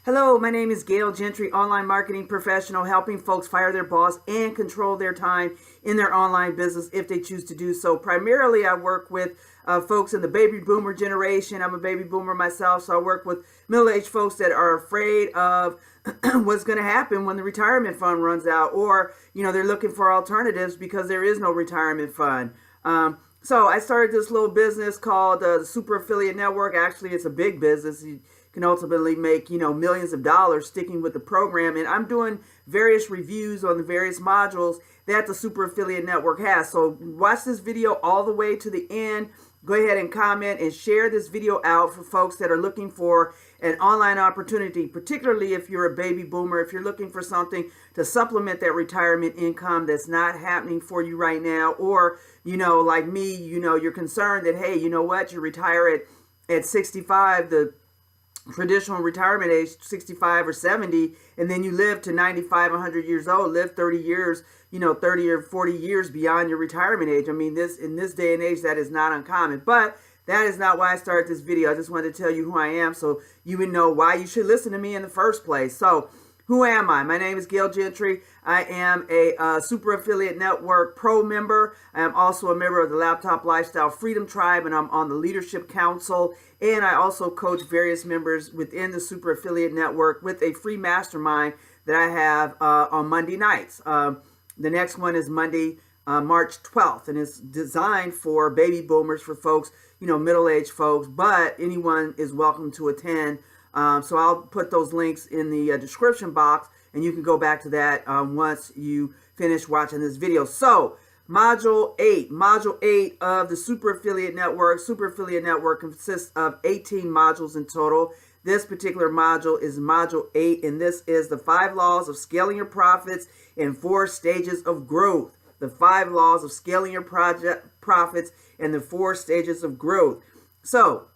Hello, my name is Gail Gentry, online marketing professional, helping folks fire their boss and control their time in their online business if they choose to do so. Primarily, I work with folks in the baby boomer generation. I'm a baby boomer myself, so I work with middle-aged folks that are afraid of what's going to happen when the retirement fund runs out, or they're looking for alternatives because there is no retirement fund. So I started this little business called the Super Affiliate Network. Actually, it's a big business. You can ultimately make, millions of dollars sticking with the program. And I'm doing various reviews on the various modules that the Super Affiliate Network has. So watch this video all the way to the end. Go ahead and comment and share this video out for folks that are looking for an online opportunity, particularly if you're a baby boomer, if you're looking for something to supplement that retirement income that's not happening for you right now, or, like me, you're concerned that, hey, you retire at 65, the traditional retirement age, 65 or 70, and then you live to 95, 100 years old, live 30 years, 30 or 40 years beyond your retirement age. I mean, in this day and age, that is not uncommon. But that is not why I started this video. I just wanted to tell you who I am so you would know why you should listen to me in the first place. So, who am I? My name is Gail Gentry. I am a Super Affiliate Network Pro member. I am also a member of the Laptop Lifestyle Freedom Tribe, and I'm on the Leadership Council. And I also coach various members within the Super Affiliate Network with a free mastermind that I have on Monday nights. The next one is Monday, March 12th, and it's designed for baby boomers, for folks, middle-aged folks, but anyone is welcome to attend. So I'll put those links in the description box, and you can go back to that once you finish watching this video. So, Module 8 of the Super Affiliate Network. Super Affiliate Network consists of 18 modules in total. This particular module is Module 8, and this is the 5 laws of scaling your profits in 4 stages of growth. The 5 laws of scaling your profits and the 4 stages of growth. So,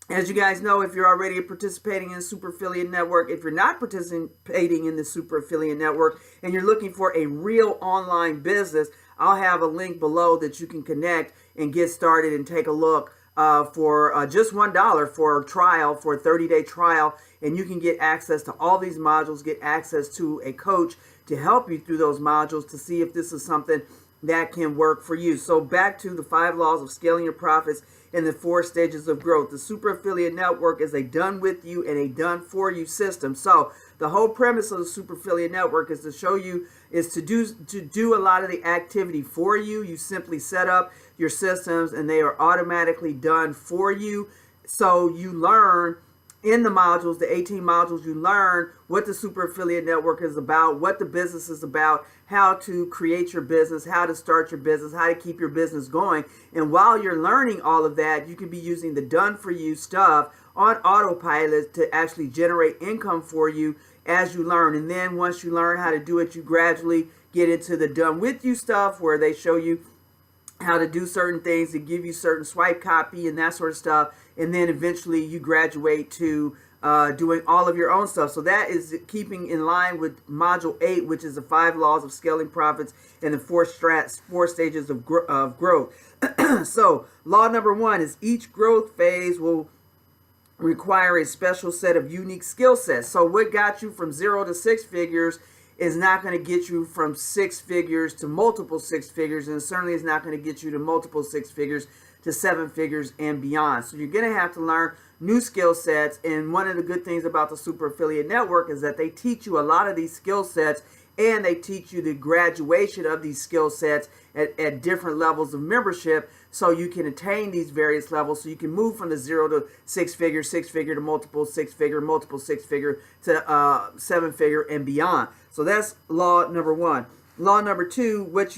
as you guys know, if you're already participating in the Super Affiliate Network, if you're not participating in the Super Affiliate Network and you're looking for a real online business, I'll have a link below that you can connect and get started and take a look for just $1 for a trial, for a 30-day trial, and you can get access to all these modules, get access to a coach to help you through those modules to see if this is something that can work for you. So back to the 5 laws of scaling your profits in the 4 stages of growth. The Super Affiliate Network is a done with you and a done for you system. So the whole premise of the Super Affiliate Network is to show you, is to do a lot of the activity for you. You simply set up your systems and they are automatically done for you. So you learn in the modules, the 18 modules, you learn what the Super Affiliate Network is about, what the business is about, how to create your business, how to start your business, how to keep your business going. And while you're learning all of that, you can be using the done for you stuff on autopilot to actually generate income for you as you learn. And then once you learn how to do it, you gradually get into the done with you stuff where they show you how to do certain things and give you certain swipe copy and that sort of stuff. And then eventually you graduate to doing all of your own stuff. So that is keeping in line with Module 8, which is the 5 laws of scaling profits and the 4 stages of growth. So law number 1 is each growth phase will require a special set of unique skill sets. So what got you from 0 to 6 figures is not going to get you from 6 figures to multiple 6 figures, and certainly is not going to get you to multiple 6 figures to 7 figures and beyond. So you're going to have to learn new skill sets, and one of the good things about the Super Affiliate Network is that they teach you a lot of these skill sets, and they teach you the graduation of these skill sets at different levels of membership, so you can attain these various levels, so you can move from the 0 to 6 figure to multiple 6 figure to 7 figure and beyond. So that's law number 1. Law number 2, what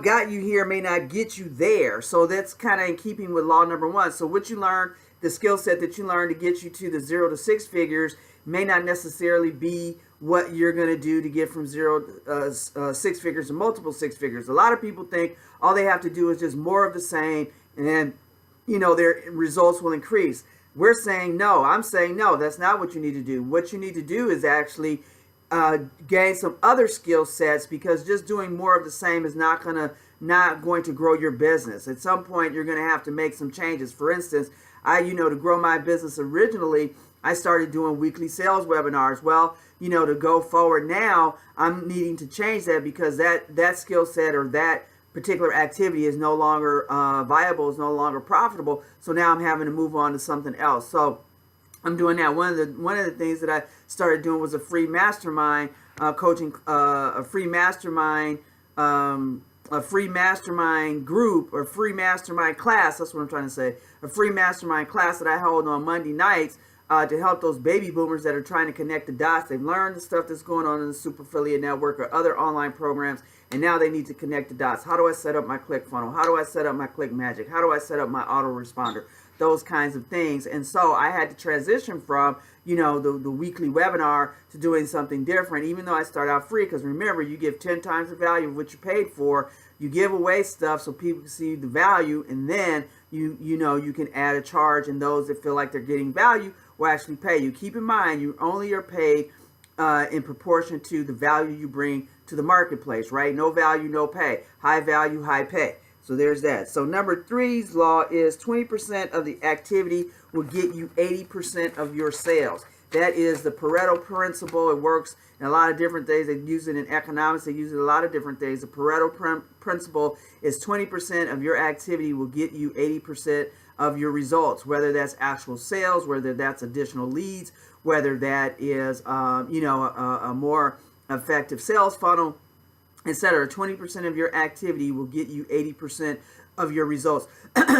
got you here may not get you there. So that's kind of in keeping with law number 1. So what you learn, the skill set that you learn to get you to the 0 to 6 figures may not necessarily be what you're going to do to get from 0 to 6 figures to multiple 6 figures. A lot of people think all they have to do is just more of the same, and then, their results will increase. We're saying no. I'm saying no. That's not what you need to do. What you need to do is actually gain some other skill sets, because just doing more of the same is not going to grow your business. At some point, you're going to have to make some changes. For instance, To grow my business originally, I started doing weekly sales webinars. Well, to go forward now, I'm needing to change that because that skill set or that particular activity is no longer viable, is no longer profitable. So now I'm having to move on to something else. So I'm doing that. One of the things that I started doing was a free mastermind coaching, a free mastermind group or free mastermind class. That's what I'm trying to say. A free mastermind class that I hold on Monday nights to help those baby boomers that are trying to connect the dots. They've learned the stuff that's going on in the Super Affiliate Network or other online programs, and now they need to connect the dots. How do I set up my click funnel? How do I set up my click magic? How do I set up my autoresponder? Those kinds of things. And so I had to transition from, the weekly webinar to doing something different, even though I start out free, because remember, you give 10 times the value of what you paid for. You give away stuff so people can see the value, and then you can add a charge, and those that feel like they're getting value will actually pay you. Keep in mind, you only are paid in proportion to the value you bring to the marketplace, right? No value, no pay. High value, high pay. So there's that. So number 3's law is 20% of the activity will get you 80% of your sales. That is the Pareto Principle. It works in a lot of different things. They use it in economics. They use it in a lot of different things. The Pareto Principle is 20% of your activity will get you 80% of your results, whether that's actual sales, whether that's additional leads, whether that is, a more effective sales funnel, etc. 20% of your activity will get you 80% of your results.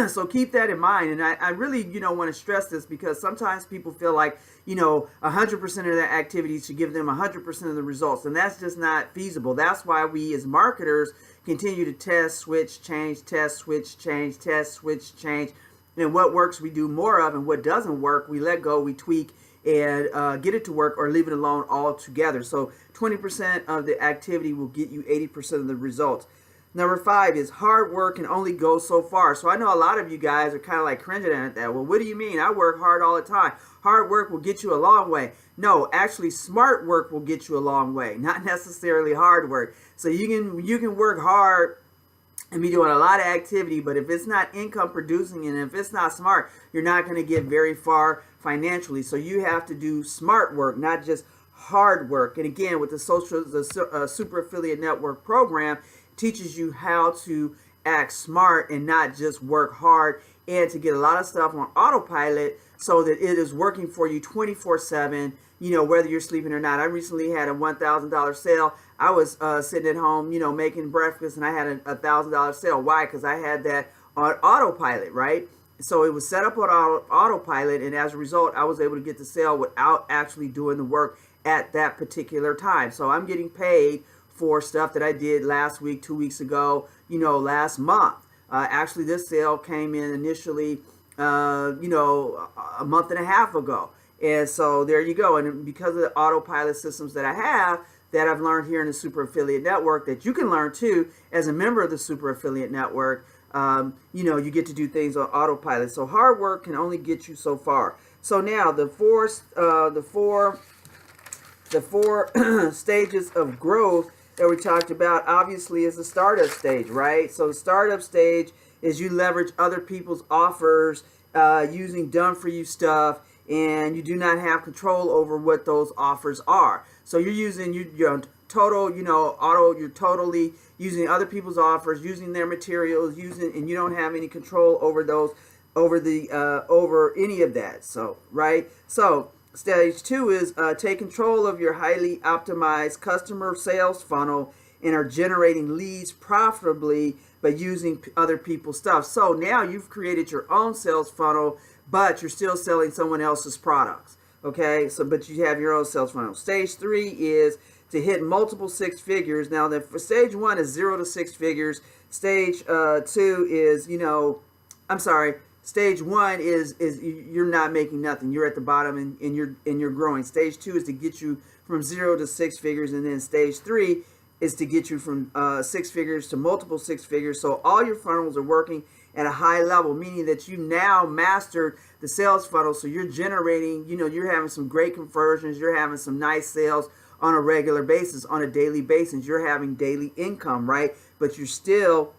So keep that in mind. And I really, want to stress this because sometimes people feel like, 100% of their activities should give them 100% of the results. And that's just not feasible. That's why we as marketers continue to test, switch, change, test, switch, change, test, switch, change. And what works, we do more of, and what doesn't work, we let go, we tweak, and get it to work or leave it alone altogether. So 20% of the activity will get you 80% of the results. Number 5 is hard work can only go so far. So I know a lot of you guys are kind of like cringing at that. Well, what do you mean? I work hard all the time. Hard work will get you a long way. No, actually smart work will get you a long way, not necessarily hard work. So you can work hard and be doing a lot of activity, but if it's not income producing and if it's not smart, you're not going to get very far financially. So you have to do smart work, not just hard work. And again, with the Super Affiliate Network program, teaches you how to act smart and not just work hard, and to get a lot of stuff on autopilot so that it is working for you 24/7, whether you're sleeping or not. I recently had a $1,000 sale. I was sitting at home, making breakfast, and I had a $1,000 sale. Why? Because I had that on autopilot, right? So it was set up on autopilot, and as a result, I was able to get the sale without actually doing the work at that particular time. So I'm getting paid for stuff that I did last week, 2 weeks ago, last month. Actually, this sale came in initially, a month and a half ago. And so there you go. And because of the autopilot systems that I have, that I've learned here in the Super Affiliate Network, that you can learn too as a member of the Super Affiliate Network, you get to do things on autopilot. So hard work can only get you so far. So now the four stages of growth that we talked about obviously is the startup stage, right? So the startup stage is you leverage other people's offers using done-for-you stuff, and you do not have control over what those offers are. So you're using you're totally using other people's offers, using their materials, and you don't have any control over those, over any of that. So right, so. Stage 2 is take control of your highly optimized customer sales funnel and are generating leads profitably by using other people's stuff. So now you've created your own sales funnel, but you're still selling someone else's products. Okay, but you have your own sales funnel. Stage 3 is to hit multiple 6 figures. Now, for stage 1 is 0 to 6 figures. Stage 2 is, Stage 1 is you're not making nothing. You're at the bottom and you're growing. Stage 2 is to get you from 0 to 6 figures, and then stage 3 is to get you from 6 figures to multiple 6 figures. So all your funnels are working at a high level, meaning that you now mastered the sales funnel. So you're generating, you're having some great conversions. You're having some nice sales on a regular basis, on a daily basis. You're having daily income, right? But you're still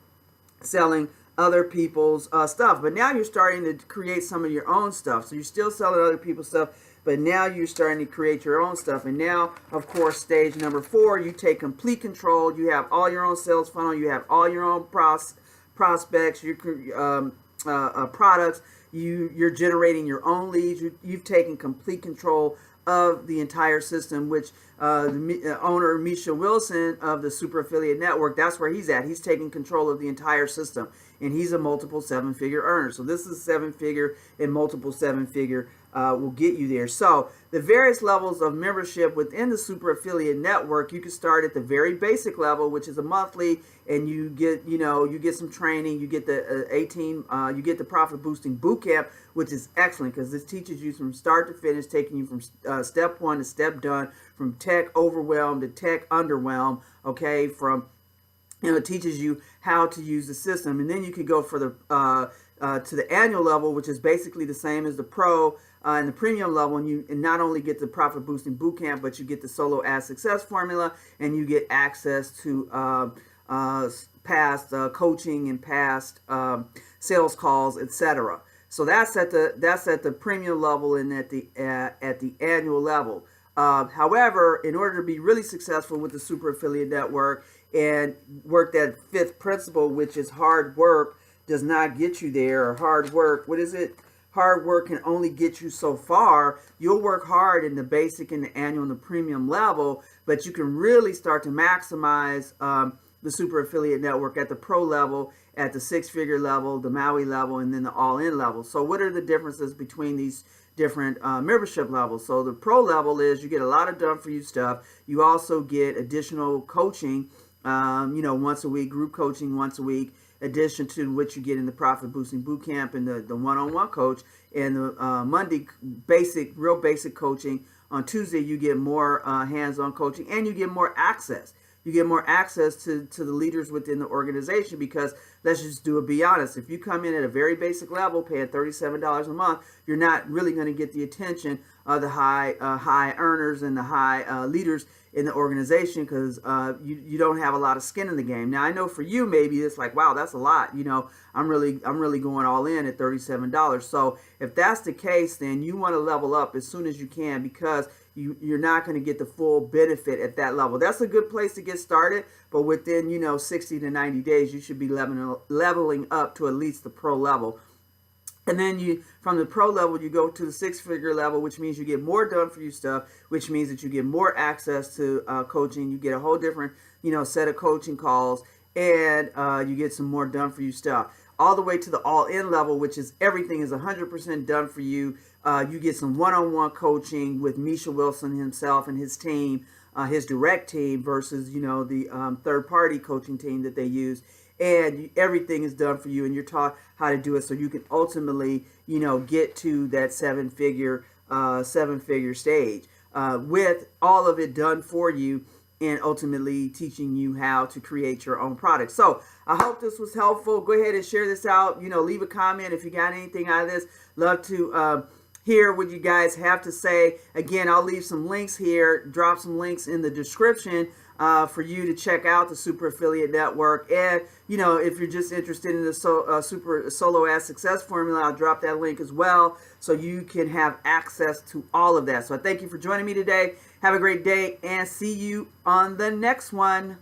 selling other people's stuff. But now you're starting to create some of your own stuff. So you're still selling other people's stuff, but now you're starting to create your own stuff. And now, of course, stage number 4, you take complete control. You have all your own sales funnel. You have all your own prospects, your products. You're generating your own leads. You've taken complete control of the entire system, which the owner, Misha Wilson of the Super Affiliate Network, that's where he's at. He's taking control of the entire system, and he's a multiple 7-figure earner. So this is 7-figure, and multiple 7-figure will get you there. So the various levels of membership within the Super Affiliate Network, you can start at the very basic level, which is a monthly, and you get, you get some training. You get the you get the Profit Boosting Bootcamp, which is excellent because this teaches you from start to finish, taking you from step 1 to step done, from tech overwhelm to tech underwhelm. Okay, from it teaches you how to use the system, and then you can go for the to the annual level, which is basically the same as the pro and the premium level, and you not only get the Profit Boosting Bootcamp, but you get the Solo Ad Success Formula, and you get access to past coaching and past sales calls, etc. So that's at the premium level and at the annual level. However, in order to be really successful with the Super Affiliate Network and work that 5th principle, which is hard work does not get you there, or hard work, what is it? Hard work can only get you so far. You'll work hard in the basic and the annual and the premium level, but you can really start to maximize the Super Affiliate Network at the pro level, at the 6-figure level, the Maui level, and then the all-in level. So what are the differences between these different membership levels? So the pro level is you get a lot of done-for-you stuff. You also get additional coaching, once a week, group coaching once a week, addition to what you get in the Profit Boosting Bootcamp and the one-on-one coach, and the Monday real basic coaching. On Tuesday, you get more hands-on coaching, and you get more access. You get more access to the leaders within the organization, because let's just be honest. If you come in at a very basic level, paying $37 a month, you're not really going to get the attention of the high earners and the high leaders in the organization, because you don't have a lot of skin in the game. Now, I know for you, maybe it's like, wow, that's a lot. I'm really going all in at $37. So if that's the case, then you want to level up as soon as you can, because you're not going to get the full benefit at that level. That's a good place to get started, but within 60 to 90 days, you should be leveling up to at least the pro level. And then from the pro level, you go to the 6-figure level, which means you get more done for you stuff, which means that you get more access to coaching. You get a whole different, set of coaching calls, and you get some more done for you stuff. All the way to the all-in level, which is everything is 100% done for you. You get some one-on-one coaching with Misha Wilson himself and his team, his direct team, versus the third-party coaching team that they use. And everything is done for you, and you're taught how to do it, so you can ultimately, get to that seven-figure stage with all of it done for you, and ultimately teaching you how to create your own product. So I hope this was helpful. Go ahead and share this out. Leave a comment if you got anything out of this. Love to hear what you guys have to say. Again, I'll leave some links here, drop some links in the description for you to check out the Super Affiliate Network. And, if you're just interested in the Super Solo Ad Success Formula, I'll drop that link as well, so you can have access to all of that. So I thank you for joining me today. Have a great day, and see you on the next one.